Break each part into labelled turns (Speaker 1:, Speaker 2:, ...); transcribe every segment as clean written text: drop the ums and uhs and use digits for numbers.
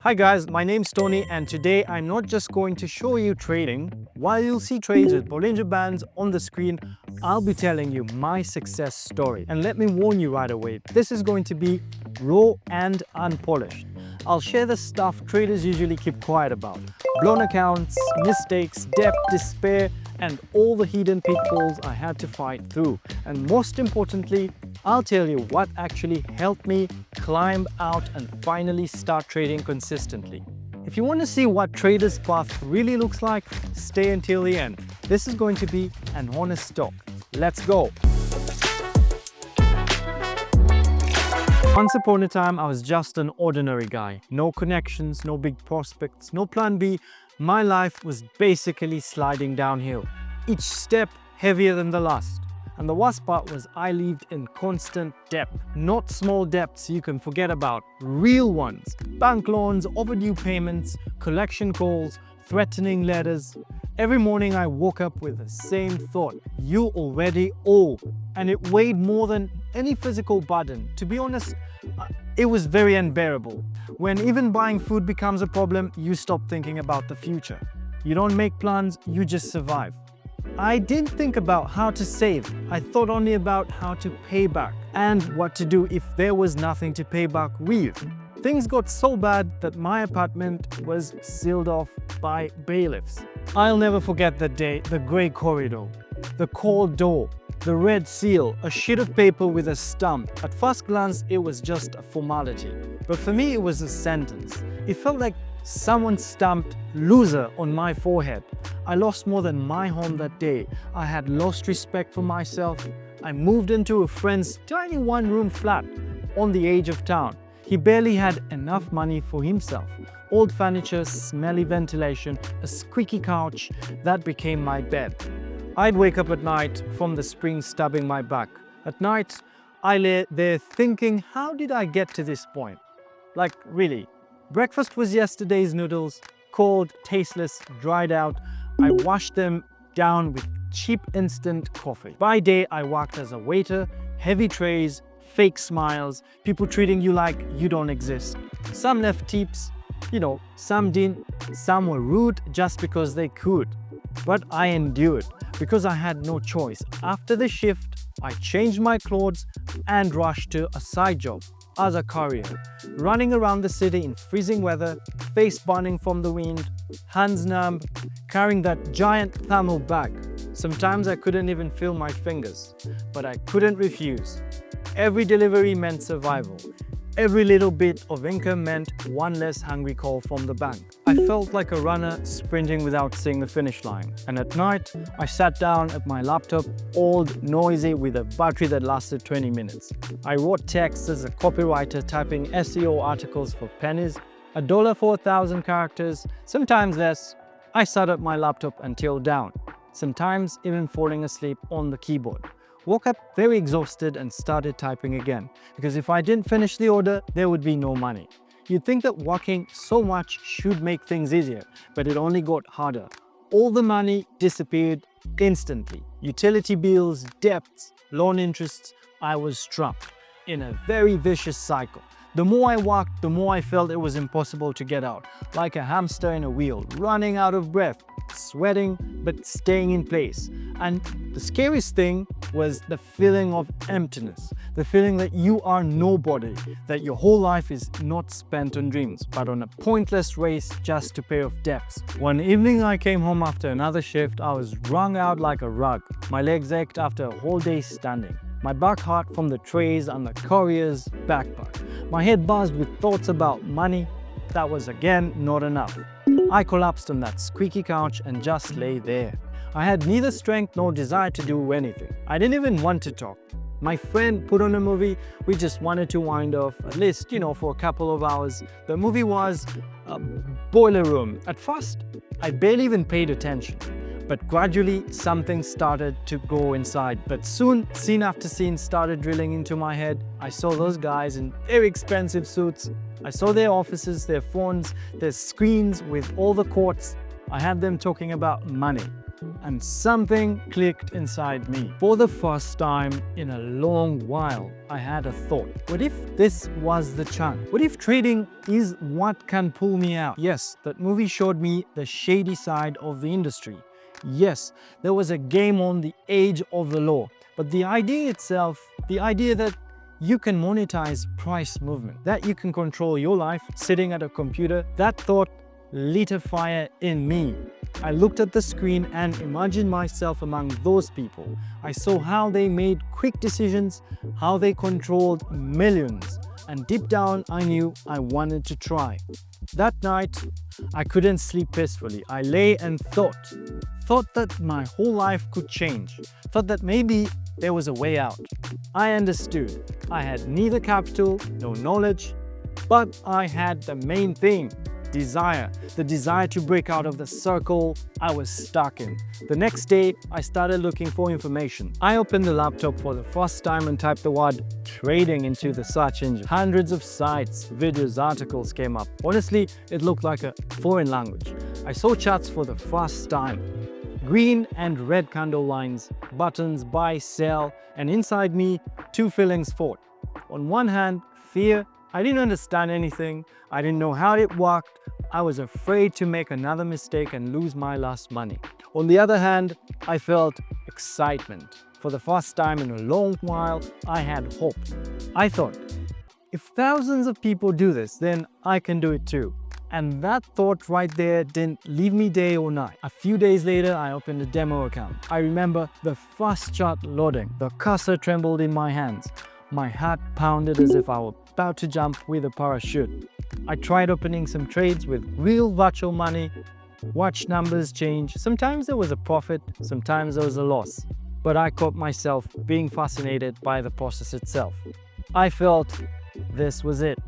Speaker 1: Hi guys, my name's Tony and today I'm not just going to show you trading. While you'll see trades with Bollinger Bands on the screen, I'll be telling you my success story. And let me warn you right away, this is going to be raw and unpolished. I'll share the stuff traders usually keep quiet about. Blown accounts, mistakes, debt, despair, and all the hidden pitfalls I had to fight through. And most importantly, I'll tell you what actually helped me climb out and finally start trading consistently. If you want to see what trader's path really looks like, stay until the end. This is going to be an honest talk. Let's go! Once upon a time, I was just an ordinary guy. No connections, no big prospects, no plan B. My life was basically sliding downhill, each step heavier than the last. And the worst part was I lived in constant debt. Not small debts you can forget about, real ones. Bank loans, overdue payments, collection calls, threatening letters. Every morning I woke up with the same thought, you already owe. And it weighed more than any physical burden. To be honest, it was very unbearable. When even buying food becomes a problem, you stop thinking about the future. You don't make plans, you just survive. I didn't think about how to save. I thought only about how to pay back and what to do if there was nothing to pay back with. Things got so bad that my apartment was sealed off by bailiffs. I'll never forget that day, the grey corridor, the cold door, the red seal, a sheet of paper with a stamp. At first glance, it was just a formality. But for me, it was a sentence. It felt like someone stamped loser on my forehead. I lost more than my home that day. I had lost respect for myself. I moved into a friend's tiny one-room flat on the edge of town. He barely had enough money for himself. Old furniture, smelly ventilation, a squeaky couch, that became my bed. I'd wake up at night from the spring stabbing my back. At night, I lay there thinking, how did I get to this point? Like, really? Breakfast was yesterday's noodles, cold, tasteless, dried out. I washed them down with cheap instant coffee. By day, I worked as a waiter, heavy trays, fake smiles, people treating you like you don't exist. Some left tips, some didn't, some were rude just because they could. But I endured because I had no choice. After the shift, I changed my clothes and rushed to a side job as a courier, running around the city in freezing weather, face burning from the wind, hands numb, carrying that giant thermal bag. Sometimes I couldn't even feel my fingers, but I couldn't refuse. Every delivery meant survival. Every little bit of income meant one less hungry call from the bank. I felt like a runner sprinting without seeing the finish line. And at night, I sat down at my laptop, old, noisy, with a battery that lasted 20 minutes. I wrote texts as a copywriter, typing SEO articles for pennies, $1 for 1,000 characters, sometimes less. I sat at my laptop until dawn, sometimes even falling asleep on the keyboard. Woke up very exhausted and started typing again, because if I didn't finish the order, there would be no money. You'd think that working so much should make things easier, but it only got harder. All the money disappeared instantly. Utility bills, debts, loan interests. I was trapped in a very vicious cycle. The more I worked, the more I felt it was impossible to get out, like a hamster in a wheel, running out of breath, sweating, but staying in place. And the scariest thing was the feeling of emptiness, the feeling that you are nobody, that your whole life is not spent on dreams, but on a pointless race just to pay off debts. One evening I came home after another shift. I was wrung out like a rug. My legs ached after a whole day standing. My back hurt from the trays and the courier's backpack. My head buzzed with thoughts about money. That was again not enough. I collapsed on that squeaky couch and just lay there. I had neither strength nor desire to do anything. I didn't even want to talk. My friend put on a movie. We just wanted to wind off, at least, for a couple of hours. The movie was Boiler Room. At first, I barely even paid attention. But gradually, something started to go inside. But soon, scene after scene started drilling into my head. I saw those guys in very expensive suits. I saw their offices, their phones, their screens with all the quotes. I had them talking about money. And something clicked inside me. For the first time in a long while, I had a thought. What if this was the chance? What if trading is what can pull me out? Yes, that movie showed me the shady side of the industry. Yes, there was a game on the edge of the law. But the idea itself, the idea that you can monetize price movement, that you can control your life sitting at a computer, that thought lit a fire in me. I looked at the screen and imagined myself among those people. I saw how they made quick decisions, how they controlled millions, and deep down I knew I wanted to try. That night, I couldn't sleep peacefully. I lay and thought that my whole life could change, thought that maybe there was a way out. I understood. I had neither capital nor knowledge, but I had the main thing. Desire, the desire to break out of the circle I was stuck in. The next day, I started looking for information. I opened the laptop for the first time and typed the word trading into the search engine. Hundreds of sites, videos, articles came up. Honestly, it looked like a foreign language. I saw charts for the first time. Green and red candle lines, buttons, buy, sell, and inside me, two feelings fought. On one hand, fear. I didn't understand anything. I didn't know how it worked. I was afraid to make another mistake and lose my last money. On the other hand, I felt excitement. For the first time in a long while, I had hope. I thought, if thousands of people do this, then I can do it too. And that thought right there didn't leave me day or night. A few days later, I opened a demo account. I remember the first chart loading. The cursor trembled in my hands. My heart pounded as if I were about to jump with a parachute. I tried opening some trades with real virtual money, watched numbers change. Sometimes there was a profit, sometimes there was a loss. But I caught myself being fascinated by the process itself. I felt this was it.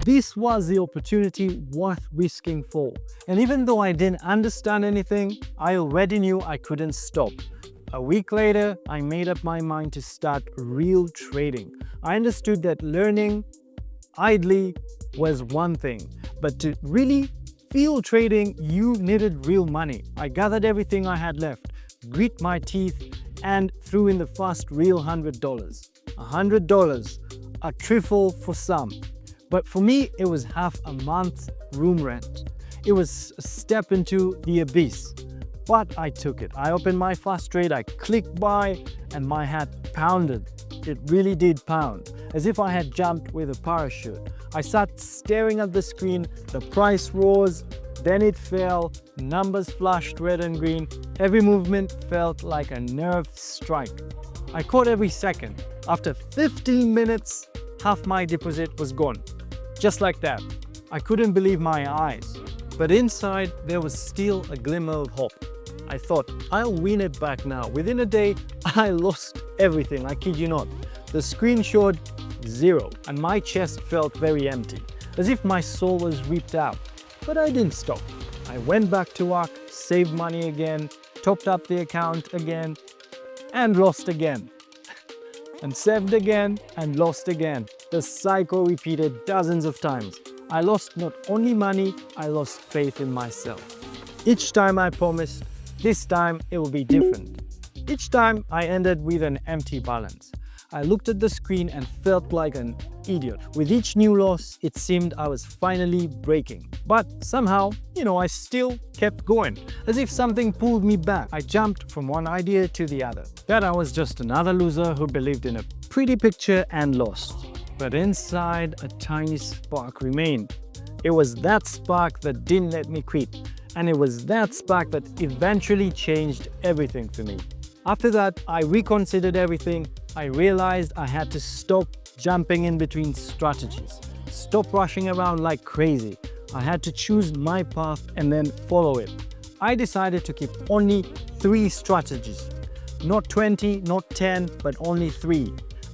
Speaker 1: This was the opportunity worth risking for. And even though I didn't understand anything, I already knew I couldn't stop. A week later, I made up my mind to start real trading. I understood that learning idly was one thing, but to really feel trading, you needed real money. I gathered everything I had left, grit my teeth, and threw in the first real $100. $100, a trifle for some. But for me, it was half a month's room rent. It was a step into the abyss. But I took it. I opened my first trade, I clicked buy, and my heart pounded. It really did pound, as if I had jumped with a parachute. I sat staring at the screen, the price rose, then it fell, numbers flashed red and green. Every movement felt like a nerve strike. I caught every second. After 15 minutes, half my deposit was gone. Just like that. I couldn't believe my eyes. But inside, there was still a glimmer of hope. I thought, I'll win it back now. Within a day, I lost everything, I kid you not. The screen showed 0, and my chest felt very empty, as if my soul was ripped out. But I didn't stop. I went back to work, saved money again, topped up the account again, and lost again. And saved again, and lost again. The cycle repeated dozens of times. I lost not only money, I lost faith in myself. Each time I promised, this time it will be different. Each time I ended with an empty balance. I looked at the screen and felt like an idiot. With each new loss, it seemed I was finally breaking. But somehow, I still kept going, as if something pulled me back. I jumped from one idea to the other. That I was just another loser who believed in a pretty picture and lost. But inside, a tiny spark remained. It was that spark that didn't let me quit. And it was that spark that eventually changed everything for me. After that, I reconsidered everything. I realized I had to stop jumping in between strategies. Stop rushing around like crazy. I had to choose my path and then follow it. I decided to keep only 3 strategies. Not 20, not 10, but only 3.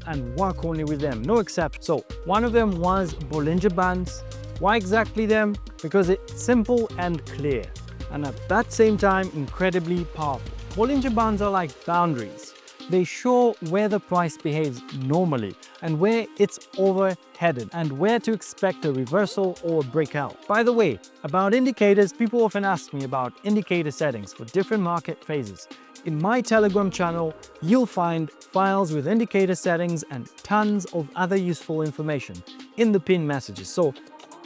Speaker 1: And work only with them, no exceptions. So one of them was Bollinger Bands. Why exactly them? Because it's simple and clear, and at that same time incredibly powerful. Bollinger Bands are like boundaries. They show where the price behaves normally and where it's overheaded and where to expect a reversal or a breakout. By the way, about indicators, people often ask me about indicator settings for different market phases. In my Telegram channel, you'll find files with indicator settings and tons of other useful information in the pinned messages. So,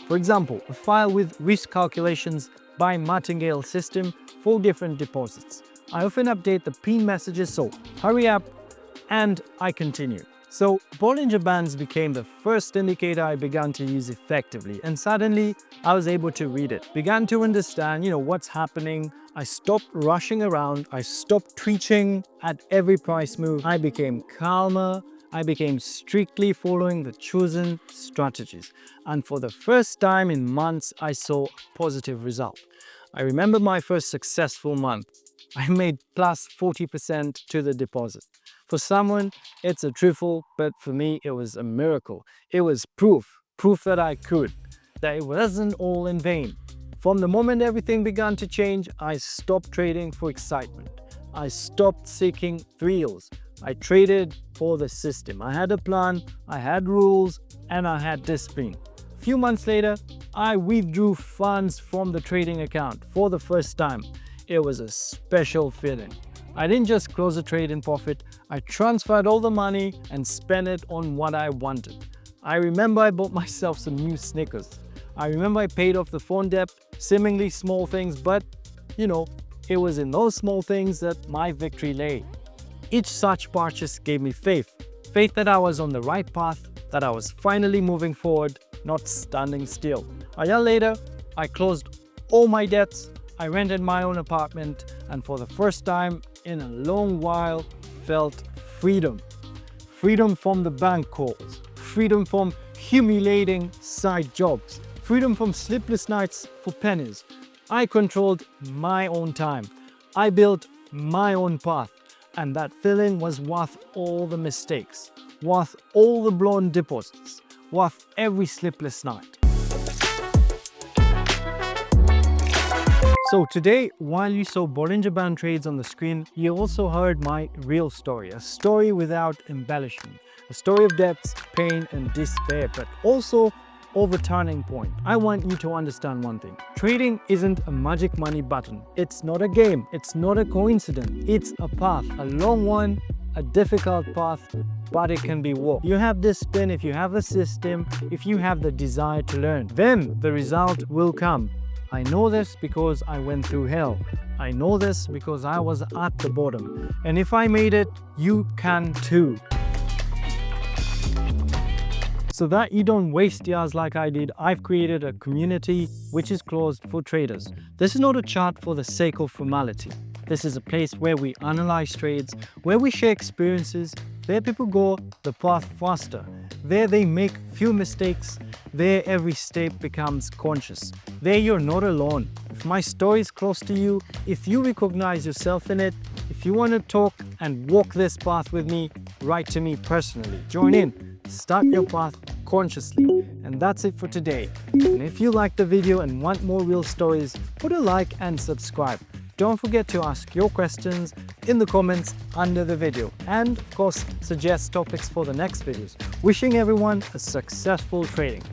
Speaker 1: for example, a file with risk calculations by martingale system for different deposits. I often update the pinned messages, so hurry up and I continue. So Bollinger Bands became the first indicator I began to use effectively, and suddenly I was able to read it. Began to understand, what's happening. I stopped rushing around. I stopped twitching at every price move. I became calmer. I became strictly following the chosen strategies. And for the first time in months, I saw a positive result. I remember my first successful month. I made plus 40% to the deposit. For someone, it's a trifle, but for me, it was a miracle. It was proof that I could, that it wasn't all in vain. From the moment everything began to change, I stopped trading for excitement. I stopped seeking thrills. I traded for the system. I had a plan, I had rules, and I had discipline. A few months later, I withdrew funds from the trading account for the first time. It was a special feeling. I didn't just close a trade in profit, I transferred all the money and spent it on what I wanted. I remember I bought myself some new Snickers. I remember I paid off the phone debt, seemingly small things, but it was in those small things that my victory lay. Each such purchase gave me faith that I was on the right path, that I was finally moving forward, not standing still. A year later, I closed all my debts, I rented my own apartment, and for the first time in a long while, felt freedom. Freedom from the bank calls, freedom from humiliating side jobs, freedom from sleepless nights for pennies. I controlled my own time. I built my own path, and that feeling was worth all the mistakes, worth all the blown deposits, worth every sleepless night. So today, while you saw Bollinger Band trades on the screen, you also heard my real story, a story without embellishment, a story of depths, pain and despair, but also of a turning point. I want you to understand one thing. Trading isn't a magic money button. It's not a game. It's not a coincidence. It's a path, a long one, a difficult path, but it can be walked. You have discipline, if you have the system, if you have the desire to learn, then the result will come. I know this because I went through hell. I know this because I was at the bottom. And if I made it, you can too. So that you don't waste years like I did, I've created a community which is closed for traders. This is not a chart for the sake of formality. This is a place where we analyze trades, where we share experiences, where people go the path faster, where they make few mistakes, there every step becomes conscious. There you're not alone. If my story is close to you, if you recognize yourself in it, if you want to talk and walk this path with me, write to me personally. Join in. Start your path consciously. And that's it for today. And if you like the video and want more real stories, put a like and subscribe. Don't forget to ask your questions in the comments under the video, and of course suggest topics for the next videos. Wishing everyone a successful trading.